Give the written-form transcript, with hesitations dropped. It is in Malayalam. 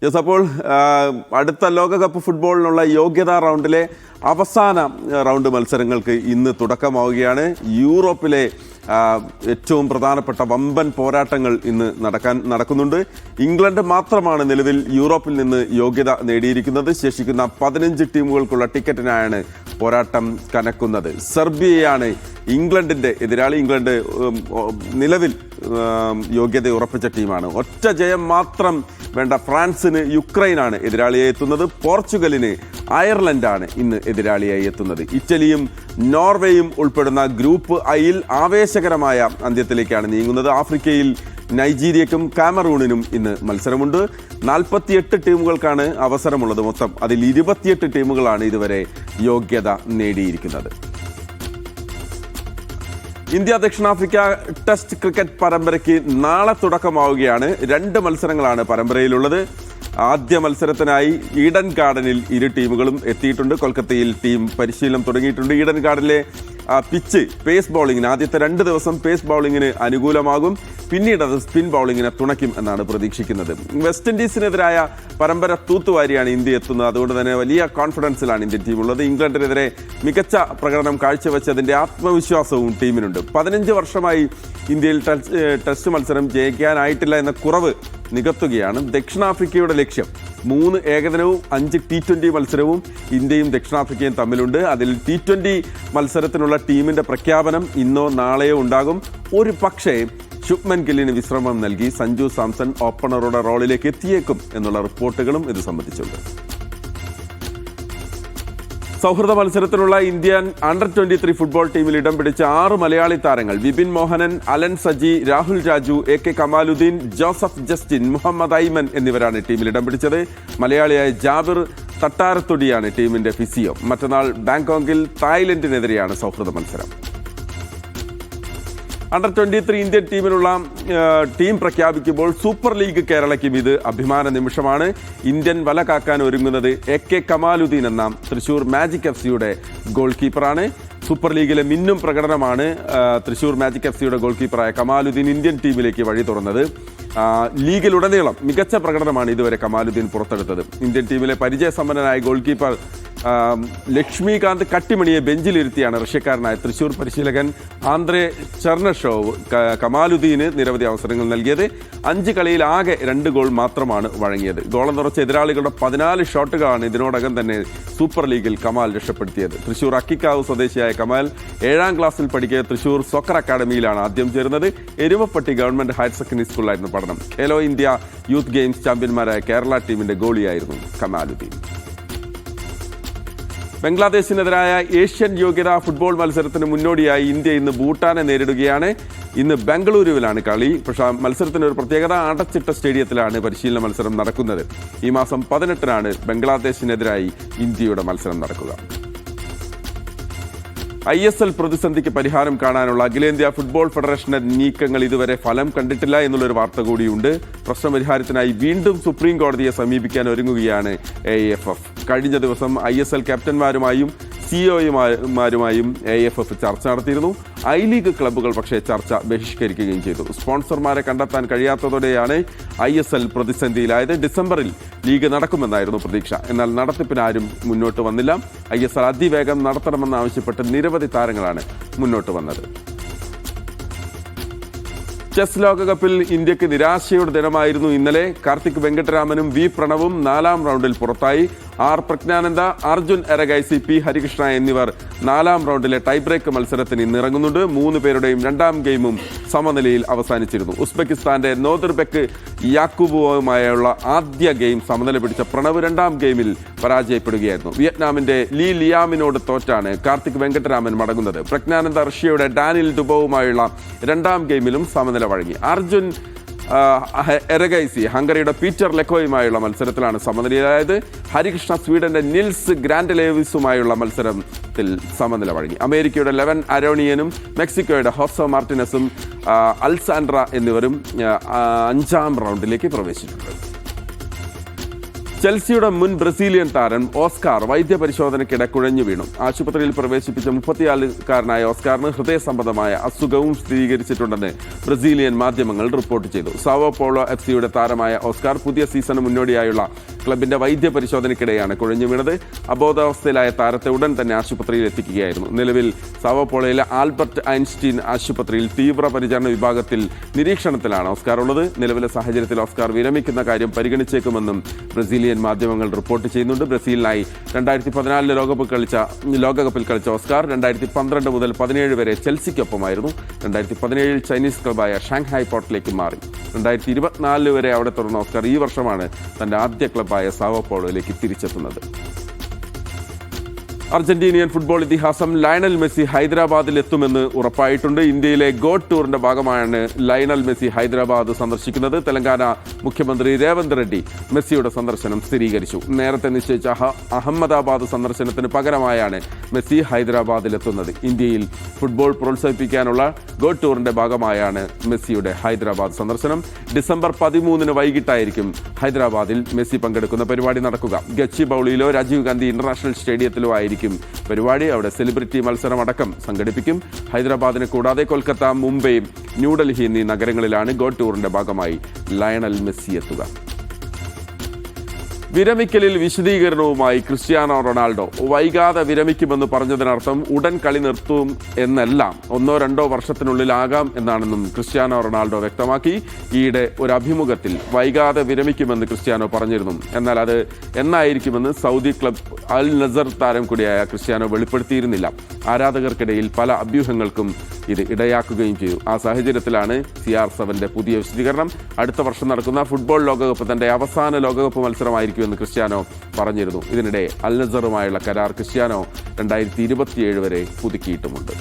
യെസ്, അപ്പോൾ അടുത്ത ലോകകപ്പ് ഫുട്ബോളിനുള്ള യോഗ്യതാ റൗണ്ടിലെ അവസാന റൗണ്ട് മത്സരങ്ങൾക്ക് ഇന്ന് തുടക്കമാവുകയാണ്. യൂറോപ്പിലെ ഏറ്റവും പ്രധാനപ്പെട്ട വമ്പൻ പോരാട്ടങ്ങൾ ഇന്ന് നടക്കുന്നുണ്ട്. ഇംഗ്ലണ്ട് മാത്രമാണ് നിലവിൽ യൂറോപ്പിൽ നിന്ന് യോഗ്യത നേടിയിരിക്കുന്നത്. ശേഷിക്കുന്ന 15 ടീമുകൾക്കുള്ള ടിക്കറ്റിനായാണ് പോരാട്ടം കനക്കുന്നത്. സെർബിയയാണ് ഇംഗ്ലണ്ടിൻ്റെ എതിരാളി. ഇംഗ്ലണ്ട് നിലവിൽ യോഗ്യത ഉറപ്പിച്ച ടീമാണ്. ഒറ്റ ജയം മാത്രം വേണ്ട ഫ്രാൻസിന് യുക്രൈനാണ് എതിരാളിയായി എത്തുന്നത്. പോർച്ചുഗലിന് അയർലൻഡാണ് ഇന്ന് എതിരാളിയായി എത്തുന്നത്. ഇറ്റലിയും നോർവേയും ഉൾപ്പെടുന്ന ഗ്രൂപ്പ് ഐയിൽ ആവേശകരമായ അന്ത്യത്തിലേക്കാണ് നീങ്ങുന്നത്. ആഫ്രിക്കയിൽ നൈജീരിയക്കും കാമറൂണിനും ഇന്ന് മത്സരമുണ്ട്. 48 ടീമുകൾക്കാണ് അവസരമുള്ളത്. മൊത്തം അതിൽ 28 ടീമുകളാണ് ഇതുവരെ യോഗ്യത നേടിയിരിക്കുന്നത്. ഇന്ത്യ ദക്ഷിണാഫ്രിക്ക ടെസ്റ്റ് ക്രിക്കറ്റ് പരമ്പരയ്ക്ക് നാളെ തുടക്കമാവുകയാണ്. 2 മത്സരങ്ങളാണ് പരമ്പരയിലുള്ളത്. ആദ്യ മത്സരത്തിനായി ഈഡൻ ഗാർഡനിൽ ഇരു ടീമുകളും എത്തിയിട്ടുണ്ട്. കൊൽക്കത്തയിൽ ടീം പരിശീലനം തുടങ്ങിയിട്ടുണ്ട്. ഈഡൻ ഗാർഡനിലെ പിച്ച് പേസ് ബൗളിങ്ങിന് ആദ്യത്തെ 2 ദിവസം പേസ് ബൗളിങ്ങിന് അനുകൂലമാകും. പിന്നീട് അത് സ്പിൻ ബൗളിങ്ങിനെ തുണയ്ക്കും എന്നാണ് പ്രതീക്ഷിക്കുന്നത്. വെസ്റ്റ് ഇൻഡീസിനെതിരായ പരമ്പര തൂത്തുവാരിയാണ് ഇന്ത്യ എത്തുന്നത്. അതുകൊണ്ട് തന്നെ വലിയ കോൺഫിഡൻസിലാണ് ഇന്ത്യൻ ടീമുള്ളത്. ഇംഗ്ലണ്ടിനെതിരെ മികച്ച പ്രകടനം കാഴ്ചവെച്ചതിൻ്റെ ആത്മവിശ്വാസവും ടീമിനുണ്ട്. 15 വർഷമായി ഇന്ത്യയിൽ ടെസ്റ്റ് മത്സരം ജയിക്കാനായിട്ടില്ല എന്ന കുറവ് നികത്തുകയാണ് ദക്ഷിണാഫ്രിക്കയുടെ ലക്ഷ്യം. 3 ഏകദിനവും 5 T20 മത്സരവും ഇന്ത്യയും ദക്ഷിണാഫ്രിക്കയും തമ്മിലുണ്ട്. അതിൽ T20 മത്സരത്തിനുള്ള ടീമിന്റെ പ്രഖ്യാപനം ഇന്നോ നാളെയോ ഉണ്ടാകും. ഒരു പക്ഷേ ശുഭ്മൻ ഗില്ലിന് വിശ്രമം നൽകി സഞ്ജു സാംസൺ ഓപ്പണറുടെ റോളിലേക്ക് എത്തിയേക്കും എന്നുള്ള റിപ്പോർട്ടുകളും ഇത് സംബന്ധിച്ചുണ്ട്. സൗഹൃദ മത്സരത്തിലുള്ള ഇന്ത്യൻ അണ്ടർ 23 ഫുട്ബോൾ ടീമിൽ ഇടം പിടിച്ച 6 മലയാളി താരങ്ങൾ Vipin Mohanan, Alan Saji, Rahul Raju, AK Kamaluddin, Joseph Justin, Muhammad Aiman എന്നിവരാണ് ടീമിൽ ഇടം പിടിച്ചത്. മലയാളിയായ ജാബിർ തട്ടാരത്തൊടിയാണ് ടീമിന്റെ ഫിസിയോ. മറ്റന്നാൾ ബാങ്കോക്കിൽ തായ്ലൻഡിനെതിരെയാണ് സൗഹൃദ മത്സരം. അണ്ടർ 23 ഇന്ത്യൻ ടീമിനുള്ള ടീം പ്രഖ്യാപിക്കുമ്പോൾ സൂപ്പർ ലീഗ് കേരളയ്ക്കും ഇത് അഭിമാന നിമിഷമാണ്. ഇന്ത്യൻ വല കാക്കാൻ ഒരുങ്ങുന്നത് AK കമാലുദ്ദീൻ എന്ന തൃശൂർ മാജിക് FC ഗോൾ കീപ്പറാണ്. സൂപ്പർ ലീഗിലെ മിന്നും പ്രകടനമാണ് തൃശൂർ മാജിക് FC ഗോൾ കീപ്പറായ കമാലുദ്ദീൻ ഇന്ത്യൻ ടീമിലേക്ക് വഴി തുറന്നത്. ലീഗിലുടനീളം മികച്ച പ്രകടനമാണ് ഇതുവരെ കമാലുദ്ദീൻ പുറത്തെടുത്തത്. ഇന്ത്യൻ ടീമിലെ പരിചയസമ്പന്നനായ ഗോൾ കീപ്പർ ലക്ഷ്മികാന്ത് കട്ടിമണിയെ ബെഞ്ചിലിരുത്തിയാണ് റഷ്യക്കാരനായ തൃശൂർ പരിശീലകൻ ആന്ദ്രേ ചെർണഷോവ് കമാലുദ്ദീന് നിരവധി അവസരങ്ങൾ നൽകിയത്. 5 കളിയിൽ ആകെ 2 ഗോൾ മാത്രമാണ് വഴങ്ങിയത്. ഗോളം നിറച്ച എതിരാളികളുടെ 14 ഷോട്ടുകളാണ് ഇതിനോടകം തന്നെ സൂപ്പർ ലീഗിൽ കമാൽ രക്ഷപ്പെടുത്തിയത്. തൃശൂർ അക്കിക്കാവ് സ്വദേശിയായ കമാൽ 7ാം ക്ലാസ്സിൽ പഠിക്കുക തൃശൂർ സോക്കർ അക്കാദമിയിലാണ് ആദ്യം ചേർന്നത്. എരുമപ്പെട്ടി ഗവൺമെന്റ് ഹയർ സെക്കൻഡറി സ്കൂളിലായിരുന്നു പഠനം. ഖേലോ ഇന്ത്യ യൂത്ത് ഗെയിംസ് ചാമ്പ്യന്മാരായ കേരള ടീമിന്റെ ഗോളിയായിരുന്നു കമാലുദ്ദീൻ. ബംഗ്ലാദേശിനെതിരായ ഏഷ്യൻ യോഗ്യതാ ഫുട്ബോൾ മത്സരത്തിന് മുന്നോടിയായി ഇന്ത്യ ഇന്ന് ഭൂട്ടാനെ നേരിടുകയാണ്. ഇന്ന് ബംഗളൂരുവിലാണ് കളി. പക്ഷേ മത്സരത്തിന് ഒരു പ്രത്യേകത, അടച്ചിട്ട സ്റ്റേഡിയത്തിലാണ് പരിശീലന മത്സരം നടക്കുന്നത്. ഈ മാസം 18-നാണ് ബംഗ്ലാദേശിനെതിരായി ഇന്ത്യയുടെ മത്സരം നടക്കുക. ISL പ്രതിസന്ധിക്ക് പരിഹാരം കാണാനുള്ള അഖിലേന്ത്യാ ഫുട്ബോൾ ഫെഡറേഷന്റെ നീക്കങ്ങൾ ഇതുവരെ ഫലം കണ്ടിട്ടില്ല എന്നുള്ളൊരു വാർത്ത കൂടിയുണ്ട്. പ്രശ്നപരിഹാരത്തിനായി വീണ്ടും സുപ്രീം കോടതിയെ സമീപിക്കാൻ ഒരുങ്ങുകയാണ് AIFF. കഴിഞ്ഞ ദിവസം ISL ക്യാപ്റ്റന്മാരുമായും CEOമാരുമായും AIFF ചർച്ച നടത്തിയിരുന്നു. I-ലീഗ് ക്ലബ്ബുകൾ പക്ഷേ ചർച്ച ബഹിഷ്കരിക്കുകയും ചെയ്തു. സ്പോൺസർമാരെ കണ്ടെത്താൻ കഴിയാത്തതോടെയാണ് ISL പ്രതിസന്ധിയിലായത്. ഡിസംബറിൽ ലീഗ് നടക്കുമെന്നായിരുന്നു പ്രതീക്ഷ. എന്നാൽ നടത്തിപ്പിനാരും മുന്നോട്ട് വന്നില്ല. ISL അതിവേഗം നടത്തണമെന്നാവശ്യപ്പെട്ട് നിരവധി താരങ്ങളാണ് മുന്നോട്ട് വന്നത്. ചെസ് ലോകകപ്പിൽ ഇന്ത്യക്ക് നിരാശയുടെ ദിനമായിരുന്നു ഇന്നലെ. കാർത്തിക് വെങ്കട്ടരാമനും V പ്രണവും 4ാം റൗണ്ടിൽ പുറത്തായി. R പ്രജ്ഞാനന്ദ, അർജുൻ എരഗൈസി, P ഹരികൃഷ്ണ എന്നിവർ 4ാം റൗണ്ടിലെ ടൈബ്രേക്ക് മത്സരത്തിന് ഇന്നിറങ്ങുന്നുണ്ട്. 3 പേരുടെയും 2ാം ഗെയിമും സമനിലയിൽ അവസാനിച്ചിരുന്നു. ഉസ്ബെക്കിസ്ഥാന്റെ നോദർബെക്ക് യാക്കൂബുവുമായുള്ള ആദ്യ ഗെയിം സമനില പിടിച്ച പ്രണവ് 2ാം ഗെയിമിൽ പരാജയപ്പെടുകയായിരുന്നു. വിയറ്റ്നാമിന്റെ ലീ ലിയാമിനോട് തോറ്റാണ് കാർത്തിക് വെങ്കട്ടരാമൻ മടങ്ങുന്നത്. പ്രജ്ഞാനന്ദ റഷ്യയുടെ ഡാനിൽ ഡുബോവുമായുള്ള 2ാം ഗെയിമിലും സമനില വഴങ്ങി. അർജുൻ എരഗൈസി ഹംഗറിയുടെ പീറ്റർ ലെക്കോയുമായുള്ള മത്സരത്തിലാണ് സമനിലയായത്. ഹരികൃഷ്ണ സ്വീഡന്റെ നിൽസ് ഗ്രാൻഡലേവിസുമായുള്ള മത്സരത്തിൽ സമനില വഴങ്ങി. അമേരിക്കയുടെ ലെവൻ അരോണിയനും മെക്സിക്കോയുടെ ഹോസോ മാർട്ടിനസും അൽസാൻഡ്ര എന്നിവരും 5ാം റൗണ്ടിലേക്ക് പ്രവേശിച്ചിട്ടുണ്ട്. ചെൽസിയുടെ മുൻ ബ്രസീലിയൻ താരം ഓസ്കാർ വൈദ്യപരിശോധനയ്ക്കിടെ കുഴഞ്ഞു വീണു. ആശുപത്രിയിൽ പ്രവേശിപ്പിച്ച 34-കാരനായ ഓസ്കാറിന് ഹൃദയ സംബന്ധമായ അസുഖവും സ്ഥിരീകരിച്ചിട്ടുണ്ടെന്ന് ബ്രസീലിയൻ മാധ്യമങ്ങൾ റിപ്പോർട്ട് ചെയ്തു. സാവോ പോളോ FC-യുടെ താരമായ ഓസ്കാർ പുതിയ സീസണ് മുന്നോടിയായുള്ള ക്ലബിന്റെ വൈദ്യപരിശോധനയ്ക്കിടെയാണ് കുഴഞ്ഞു വീണത്. അബോധാവസ്ഥയിലായ താരത്തെ ഉടൻ തന്നെ ആശുപത്രിയിൽ എത്തിക്കുകയായിരുന്നു. നിലവിൽ സാവോ പോളോയിലെ ആൽബർട്ട് ഐൻസ്റ്റീൻ ആശുപത്രിയിൽ തീവ്രപരിചരണ വിഭാഗത്തിൽ നിരീക്ഷണത്തിലാണ് ഓസ്കാർ ഉള്ളത്. നിലവിലെ സാഹചര്യത്തിൽ ഓസ്കാർ വിരമിക്കുന്ന കാര്യം പരിഗണിച്ചേക്കുമെന്നും ബ്രസീലിയൻ മാധ്യമങ്ങൾ റിപ്പോർട്ട് ചെയ്യുന്നുണ്ട്. ബ്രസീലിനായി 2014 ലോകകപ്പിൽ കളിച്ച ഓസ്കാർ 2012 മുതൽ 17 വരെ ചെൽസിക്കൊപ്പമായിരുന്നു. 2017 ചൈനീസ് ക്ലബായ ഷാങ്ഹായ് പോർട്ടിലേക്ക് മാറി. 2024 വരെ അവിടെ തുടർന്ന ഓസ്കാർ ഈ വർഷമാണ് തന്റെ ആദ്യ ക്ലബായ സാവോ പോളോയിലേക്ക് തിരിച്ചെത്തുന്നത്. അർജന്റീനിയൻ ഫുട്ബോൾ ഇതിഹാസം ലയണൽ മെസ്സി ഹൈദരാബാദിൽ എത്തുമെന്ന് ഉറപ്പായിട്ടുണ്ട്. ഇന്ത്യയിലെ ഗോഡ് ടൂറിന്റെ ഭാഗമായാണ് ലയണൽ മെസ്സി ഹൈദരാബാദ് സന്ദർശിക്കുന്നത്. തെലങ്കാന മുഖ്യമന്ത്രി രേവന്ത് റെഡ്ഡി മെസ്സിയുടെ സന്ദർശനം സ്ഥിരീകരിച്ചു. നേരത്തെ നിശ്ചയിച്ച അഹമ്മദാബാദ് സന്ദർശനത്തിന് പകരമായാണ് മെസ്സി ഹൈദരാബാദിൽ എത്തുന്നത്. ഇന്ത്യയിൽ ഫുട്ബോൾ പ്രോത്സാഹിപ്പിക്കാനുള്ള ഗോഡ് ടൂറിന്റെ ഭാഗമായാണ് മെസ്സിയുടെ ഹൈദരാബാദ് സന്ദർശനം. ഡിസംബർ 13 വൈകിട്ടായിരിക്കും ഹൈദരാബാദിൽ മെസ്സി പങ്കെടുക്കുന്ന പരിപാടി നടക്കുക. ഗച്ചിബൌളിയിലോ രാജീവ് ഗാന്ധി ഇന്റർനാഷണൽ സ്റ്റേഡിയത്തിലോ ആയിരിക്കും പരിപാടി. അവിടെ സെലിബ്രിറ്റി മത്സരം അടക്കം സംഘടിപ്പിക്കും. ഹൈദരാബാദിനെ കൂടാതെ കൊൽക്കത്ത, മുംബൈ, ന്യൂഡൽഹി എന്നീ നഗരങ്ങളിലാണ് ഗോഡ് ടൂറിന്റെ ഭാഗമായി ലയണൽ മെസ്സി എത്തുക. വിരമിക്കലിൽ വിശദീകരണവുമായി ക്രിസ്ത്യാനോ റൊണാൾഡോ. വൈകാതെ വിരമിക്കുമെന്ന് പറഞ്ഞതിനർത്ഥം ഉടൻ കളി നിർത്തും എന്നല്ല, 1-2 വർഷത്തിനുള്ളിലാകാം എന്നാണെന്നും ക്രിസ്ത്യാനോ റൊണാൾഡോ വ്യക്തമാക്കി. ഈയിടെ ഒരു അഭിമുഖത്തിൽ വൈകാതെ വിരമിക്കുമെന്ന് ക്രിസ്ത്യാനോ പറഞ്ഞിരുന്നു. എന്നാൽ അത് എന്നായിരിക്കുമെന്ന് സൗദി ക്ലബ് അൽ നസർ താരം കൂടിയായ ക്രിസ്ത്യാനോ വെളിപ്പെടുത്തിയിരുന്നില്ല. ആരാധകർക്കിടയിൽ പല അഭ്യൂഹങ്ങൾക്കും ഇത് ഇടയാക്കുകയും ചെയ്തു. ആ സാഹചര്യത്തിലാണ് CR7 പുതിയ വിശദീകരണം. അടുത്ത വർഷം നടക്കുന്ന ഫുട്ബോൾ ലോകകപ്പ് തന്റെ അവസാന ലോകകപ്പ് മത്സരമായിരിക്കുമെന്ന് ക്രിസ്ത്യാനോ പറഞ്ഞിരുന്നു. ഇതിനിടെ അൽ നസറുമായുള്ള കരാർ ക്രിസ്ത്യാനോ 2027 വരെ പുതുക്കിയിട്ടുമുണ്ട്.